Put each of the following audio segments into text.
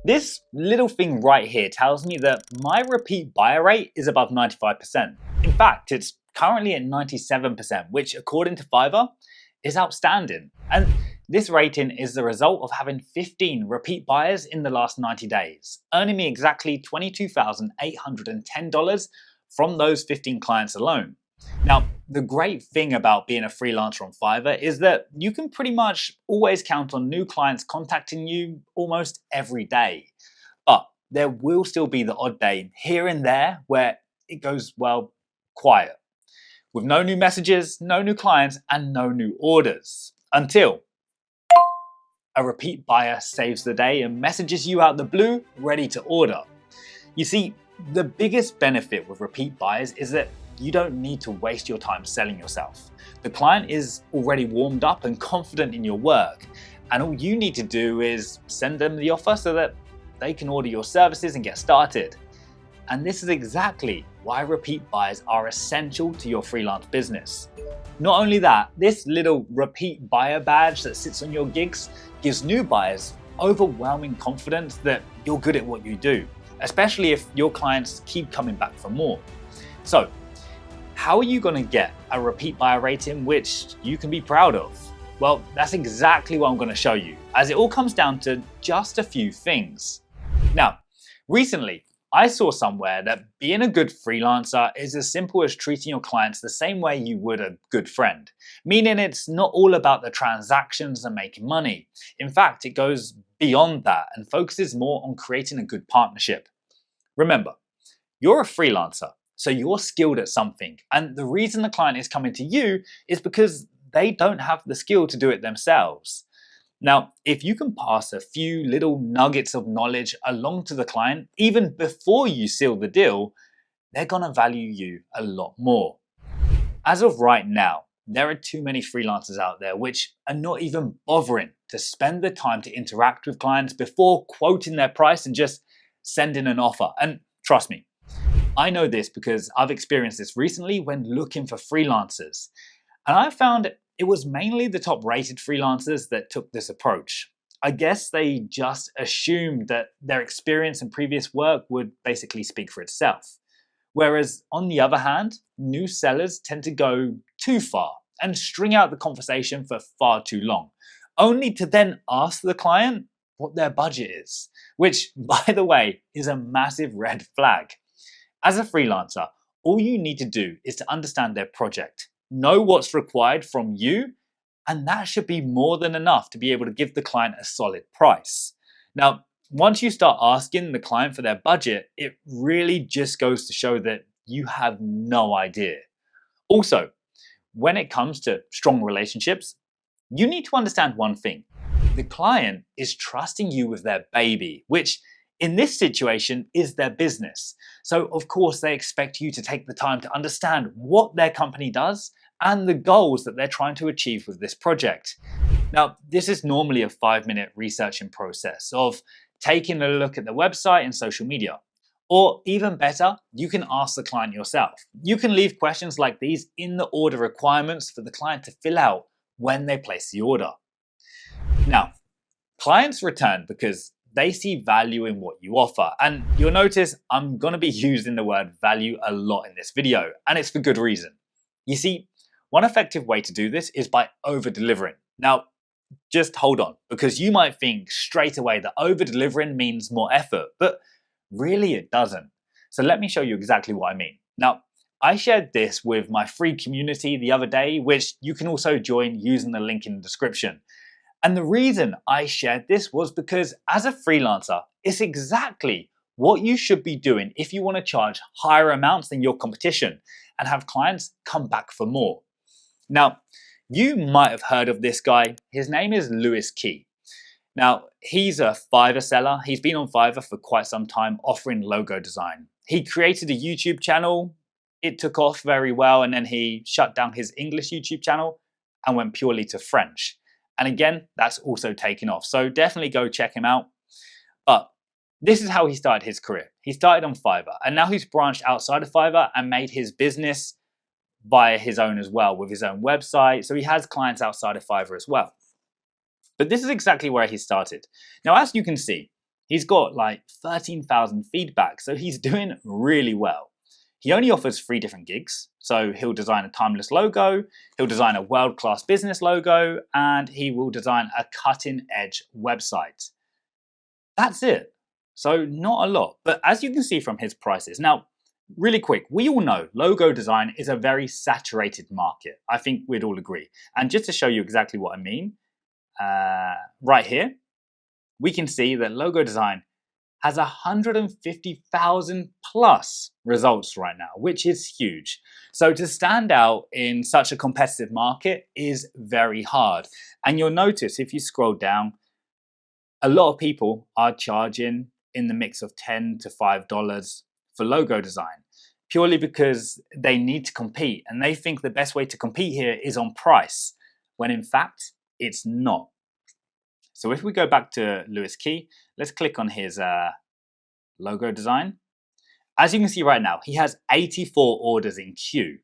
This little thing right here tells me that my repeat buyer rate is above 95%. In fact, it's currently at 97%, which according to Fiverr is outstanding. And this rating is the result of having 15 repeat buyers in the last 90 days, earning me exactly $22,810 from those 15 clients alone. Now, the great thing about being a freelancer on Fiverr is that you can pretty much always count on new clients contacting you almost every day. But there will still be the odd day here and there where it goes, well, quiet, with no new messages, no new clients, and no new orders. Until a repeat buyer saves the day and messages you out the blue, ready to order. You see, the biggest benefit with repeat buyers is that you don't need to waste your time selling yourself. The client is already warmed up and confident in your work, and all you need to do is send them the offer so that they can order your services and get started. And this is exactly why repeat buyers are essential to your freelance business. Not only that, this little repeat buyer badge that sits on your gigs gives new buyers overwhelming confidence that you're good at what you do, especially if your clients keep coming back for more. So, how are you going to get a repeat buyer rating which you can be proud of? Well, that's exactly what I'm going to show you, as it all comes down to just a few things. Now, recently, I saw somewhere that being a good freelancer is as simple as treating your clients the same way you would a good friend, meaning it's not all about the transactions and making money. In fact, it goes beyond that and focuses more on creating a good partnership. Remember, you're a freelancer, so you're skilled at something, and the reason the client is coming to you is because they don't have the skill to do it themselves. Now, if you can pass a few little nuggets of knowledge along to the client, even before you seal the deal, they're gonna value you a lot more. As of right now, there are too many freelancers out there which are not even bothering to spend the time to interact with clients before quoting their price and just sending an offer. And trust me, I know this because I've experienced this recently when looking for freelancers. And I found it was mainly the top rated freelancers that took this approach. I guess they just assumed that their experience and previous work would basically speak for itself. Whereas on the other hand, new sellers tend to go too far and string out the conversation for far too long, only to then ask the client what their budget is, which, by the way, is a massive red flag. As a freelancer, all you need to do is to understand their project, know what's required from you, and that should be more than enough to be able to give the client a solid price. Now, once you start asking the client for their budget, it really just goes to show that you have no idea. Also, when it comes to strong relationships, you need to understand one thing. The client is trusting you with their baby, which in this situation is their business. So of course they expect you to take the time to understand what their company does and the goals that they're trying to achieve with this project. Now, this is normally a 5-minute researching process of taking a look at the website and social media. Or even better, you can ask the client yourself. You can leave questions like these in the order requirements for the client to fill out when they place the order. Now, clients return because they see value in what you offer. And you'll notice I'm gonna be using the word value a lot in this video, and it's for good reason. You see, one effective way to do this is by over-delivering. Now, just hold on, because you might think straight away that over-delivering means more effort, but really it doesn't. So let me show you exactly what I mean. Now, I shared this with my free community the other day, which you can also join using the link in the description. And the reason I shared this was because as a freelancer, it's exactly what you should be doing if you want to charge higher amounts than your competition and have clients come back for more. Now, you might have heard of this guy. His name is Lewis Key. Now, he's a Fiverr seller. He's been on Fiverr for quite some time offering logo design. He created a YouTube channel. It took off very well, and then he shut down his English YouTube channel and went purely to French. And again, that's also taken off. So definitely go check him out. But this is how he started his career. He started on Fiverr, and now he's branched outside of Fiverr and made his business via his own as well, with his own website. So he has clients outside of Fiverr as well. But this is exactly where he started. Now, as you can see, He's got like 13,000 feedback, so he's doing really well. He only offers 3 different gigs, so he'll design a timeless logo, he'll design a world-class business logo, and he will design a cutting-edge website. That's it. So not a lot, but as you can see from his prices. Now, really quick, we all know logo design is a very saturated market. I think we'd all agree. And just to show you exactly what I mean, right here, we can see that logo design has 150,000 plus results right now, which is huge. So to stand out in such a competitive market is very hard. And you'll notice if you scroll down, a lot of people are charging in the mix of $10 to $5 for logo design, purely because they need to compete and they think the best way to compete here is on price, when in fact it's not. So if we go back to Lewis Key, let's click on his logo design. As you can see right now, he has 84 orders in queue,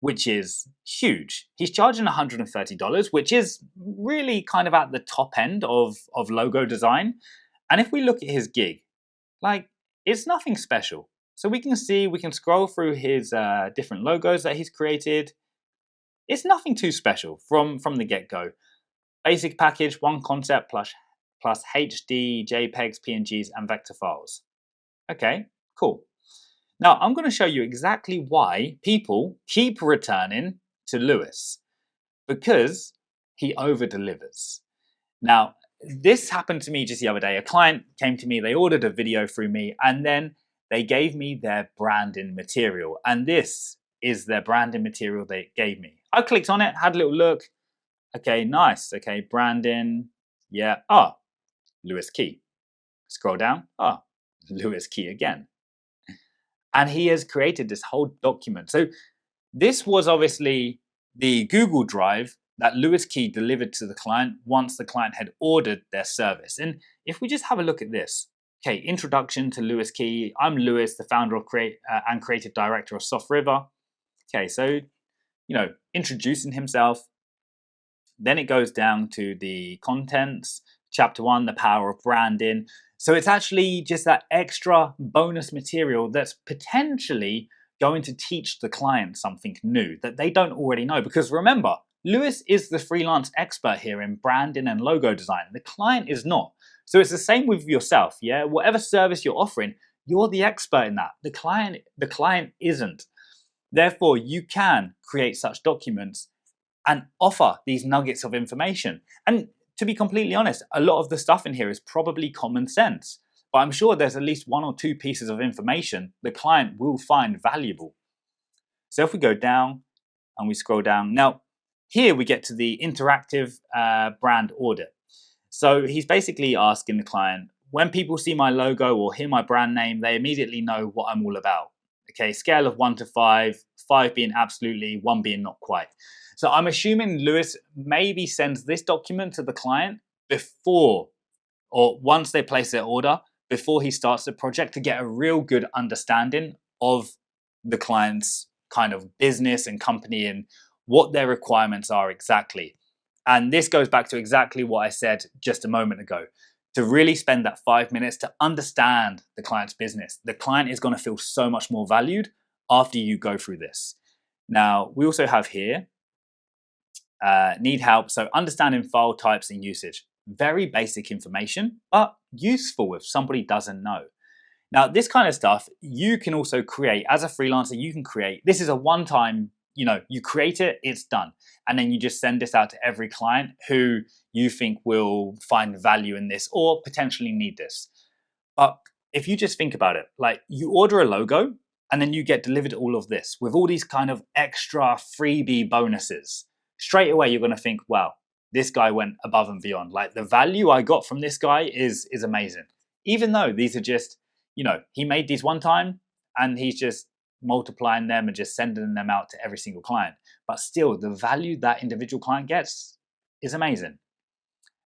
which is huge. He's charging $130, which is really kind of at the top end of logo design. And if we look at his gig, like, it's nothing special. So we can see, we can scroll through his different logos that he's created. It's nothing too special from the get-go. Basic package, 1 concept plus HD, JPEGs, PNGs, and vector files. Okay, cool. Now I'm going to show you exactly why people keep returning to Lewis, because he over-delivers. Now, this happened to me just the other day. A client came to me, they ordered a video through me, and then they gave me their branding material. And this is their branding material they gave me. I clicked on it, had a little look. Okay, nice. Okay, branding. Yeah. Ah, Lewis Key. Scroll down. Ah, Lewis Key again. And he has created this whole document. So this was obviously the Google Drive that Lewis Key delivered to the client once the client had ordered their service. And if we just have a look at this, okay, introduction to Lewis Key. I'm Lewis, the founder of and creative director of Soft River. Okay, so, introducing himself. Then it goes down to the contents, chapter 1, the power of branding. So it's actually just that extra bonus material that's potentially going to teach the client something new that they don't already know. Because remember, Lewis is the freelance expert here in branding and logo design. The client is not. So it's the same with yourself, yeah? Whatever service you're offering, you're the expert in that. The client isn't. Therefore, you can create such documents and offer these nuggets of information. And to be completely honest, a lot of the stuff in here is probably common sense, but I'm sure there's at least 1 or 2 pieces of information the client will find valuable. So if we go down and we scroll down, now here we get to the interactive brand audit. So he's basically asking the client, when people see my logo or hear my brand name, they immediately know what I'm all about. Okay, scale of 1 to 5, 5 being absolutely, 1 being not quite. So I'm assuming Lewis maybe sends this document to the client before, or once they place their order, before he starts the project, to get a real good understanding of the client's kind of business and company and what their requirements are exactly. And this goes back to exactly what I said just a moment ago. To really spend that 5 minutes to understand the client's business. The client is going to feel so much more valued after you go through this. Now, we also have here, need help. So understanding file types and usage. Very basic information, but useful if somebody doesn't know. Now, this kind of stuff you can also create as a freelancer. You can create. This is a one-time, you create it, it's done. And then you just send this out to every client who you think will find value in this or potentially need this. But if you just think about it, like you order a logo and then you get delivered all of this with all these kind of extra freebie bonuses. Straight away, you're going to think, wow, this guy went above and beyond. Like the value I got from this guy is amazing. Even though these are just, he made these one time and he's just multiplying them and just sending them out to every single client. But still, the value that individual client gets is amazing.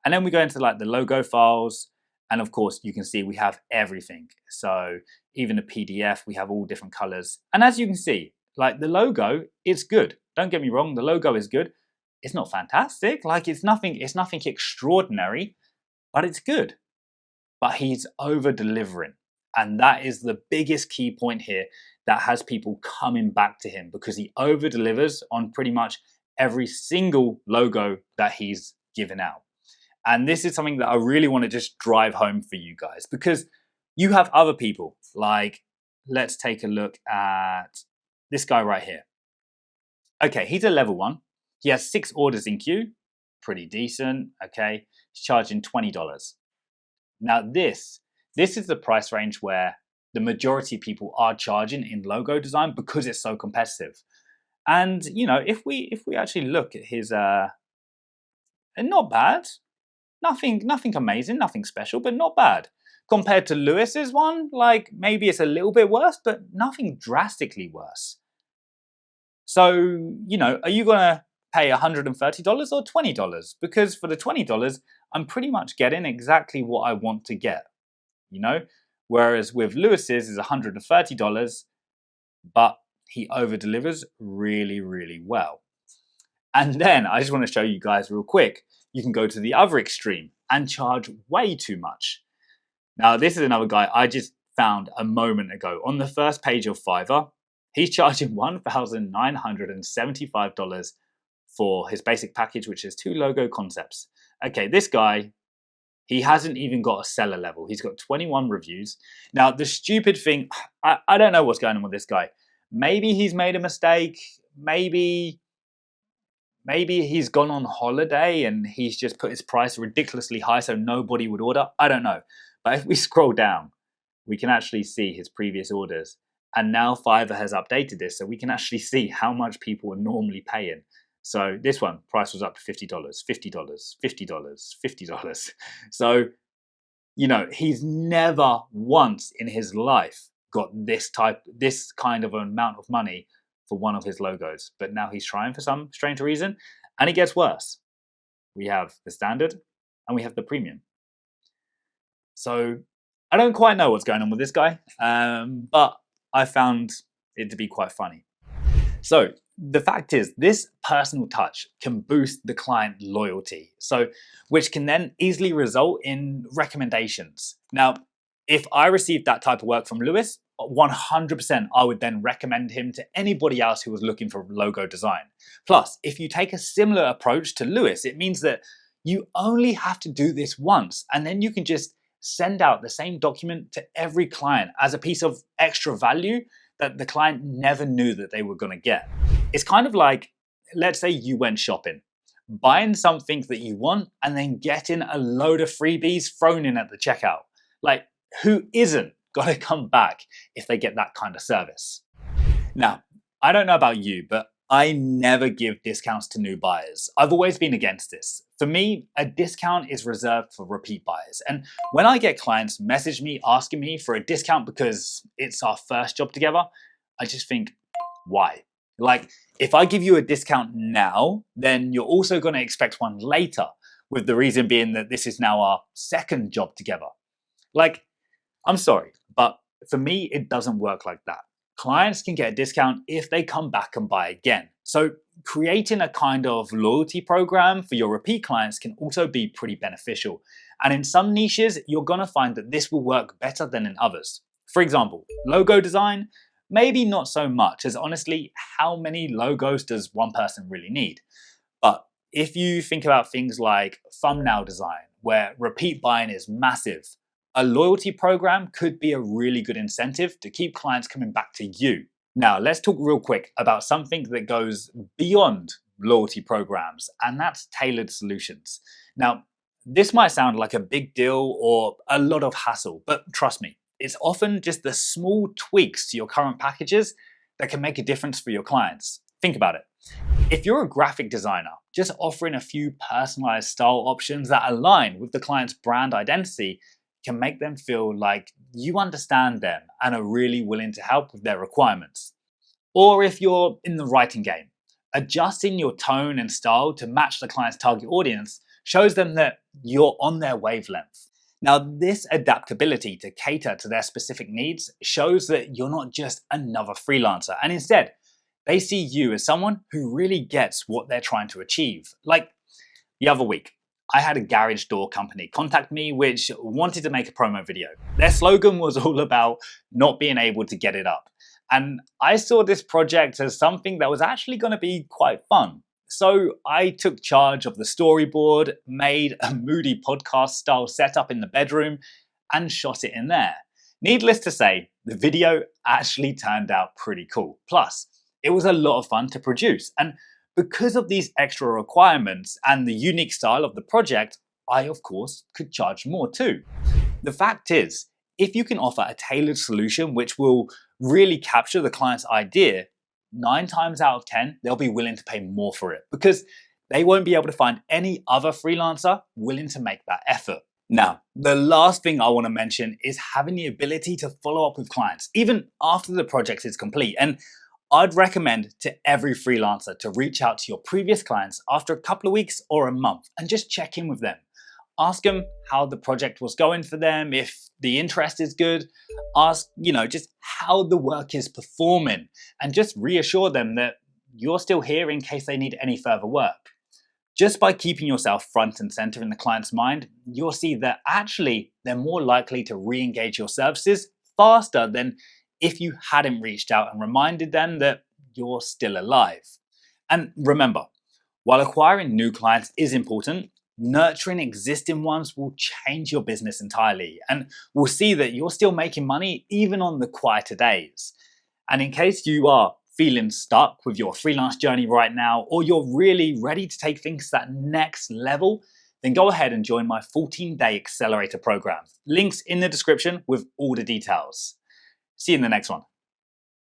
And then we go into like the logo files. And of course, you can see we have everything. So even the PDF, we have all different colors. And as you can see, like the logo, it's good. Don't get me wrong, the logo is good. It's not fantastic. Like it's nothing extraordinary, but it's good. but he's over delivering. And that is the biggest key point here that has people coming back to him, because he over delivers on pretty much every single logo that he's given out. And this is something that I really want to just drive home for you guys, because you have other people, like, let's take a look at this guy right here. Okay, he's a level 1. He has 6 orders in queue, pretty decent, okay? He's charging $20. Now this is the price range where the majority of people are charging in logo design, because it's so competitive. And you know, if we actually look at his not bad, nothing amazing, nothing special, but not bad. Compared to Lewis's one, like maybe it's a little bit worse, but nothing drastically worse. So, you know, are you gonna pay $130 or $20? Because for the $20, I'm pretty much getting exactly what I want to get, you know? Whereas with Lewis's is $130, but he over delivers really, really well. And then I just want to show you guys real quick, you can go to the other extreme and charge way too much. Now, this is another guy I just found a moment ago. On the first page of Fiverr, he's charging $1,975 for his basic package, which is 2 logo concepts. Okay, this guy, he hasn't even got a seller level. He's got 21 reviews. Now, the stupid thing, I don't know what's going on with this guy. Maybe he's made a mistake. Maybe he's gone on holiday and he's just put his price ridiculously high so nobody would order. I don't know. But if we scroll down, we can actually see his previous orders. And now Fiverr has updated this, so we can actually see how much people are normally paying. So this one, price was up to $50, $50, $50, $50. So, you know, he's never once in his life got this kind of amount of money for one of his logos. But now he's trying for some strange reason, and it gets worse. We have the standard and we have the premium. So I don't quite know what's going on with this guy, but I found it to be quite funny. So the fact is, this personal touch can boost the client loyalty, which can then easily result in recommendations. Now, if I received that type of work from Lewis, 100% I would then recommend him to anybody else who was looking for logo design. Plus, if you take a similar approach to Lewis, it means that you only have to do this once, and then you can just send out the same document to every client as a piece of extra value that the client never knew that they were going to get. It's kind of like, let's say you went shopping, buying something that you want and then getting a load of freebies thrown in at the checkout. Like, who isn't going to come back if they get that kind of service? Now, I don't know about you, but I never give discounts to new buyers. I've always been against this. For me, a discount is reserved for repeat buyers. And when I get clients message me asking me for a discount because it's our first job together, I just think, why? Like, if I give you a discount now, then you're also going to expect one later, with the reason being that this is now our second job together. Like, I'm sorry, but for me, it doesn't work like that. Clients can get a discount if they come back and buy again. So creating a kind of loyalty program for your repeat clients can also be pretty beneficial. And in some niches, you're going to find that this will work better than in others. For example, logo design, maybe not so much, as honestly, how many logos does one person really need? But if you think about things like thumbnail design, where repeat buying is massive, a loyalty program could be a really good incentive to keep clients coming back to you. Now, let's talk real quick about something that goes beyond loyalty programs, and that's tailored solutions. Now, this might sound like a big deal or a lot of hassle, but trust me, it's often just the small tweaks to your current packages that can make a difference for your clients. Think about it. If you're a graphic designer, just offering a few personalized style options that align with the client's brand identity can make them feel like you understand them and are really willing to help with their requirements. Or if you're in the writing game, adjusting your tone and style to match the client's target audience shows them that you're on their wavelength. Now, this adaptability to cater to their specific needs shows that you're not just another freelancer, and instead, they see you as someone who really gets what they're trying to achieve. Like the other week, I had a garage door company contact me which wanted to make a promo video. Their slogan was all about not being able to get it up. And I saw this project as something that was actually going to be quite fun. So I took charge of the storyboard, made a moody podcast style setup in the bedroom, and shot it in there. Needless to say, the video actually turned out pretty cool. Plus, it was a lot of fun to produce. And because of these extra requirements and the unique style of the project, I of course could charge more too. The fact is, if you can offer a tailored solution which will really capture the client's idea, 9 times out of 10, they'll be willing to pay more for it because they won't be able to find any other freelancer willing to make that effort. Now, the last thing I want to mention is having the ability to follow up with clients, even after the project is complete. And I'd recommend to every freelancer to reach out to your previous clients after a couple of weeks or a month and just check in with them. Ask them how the project was going for them, if the interest is good. Ask, just how the work is performing and just reassure them that you're still here in case they need any further work. Just by keeping yourself front and center in the client's mind, you'll see that actually they're more likely to re-engage your services faster than if you hadn't reached out and reminded them that you're still alive. And remember, while acquiring new clients is important, nurturing existing ones will change your business entirely, and we'll see that you're still making money even on the quieter days. And in case you are feeling stuck with your freelance journey right now, or you're really ready to take things to that next level, then go ahead and join my 14-day Accelerator program. Links in the description with all the details. See you in the next one.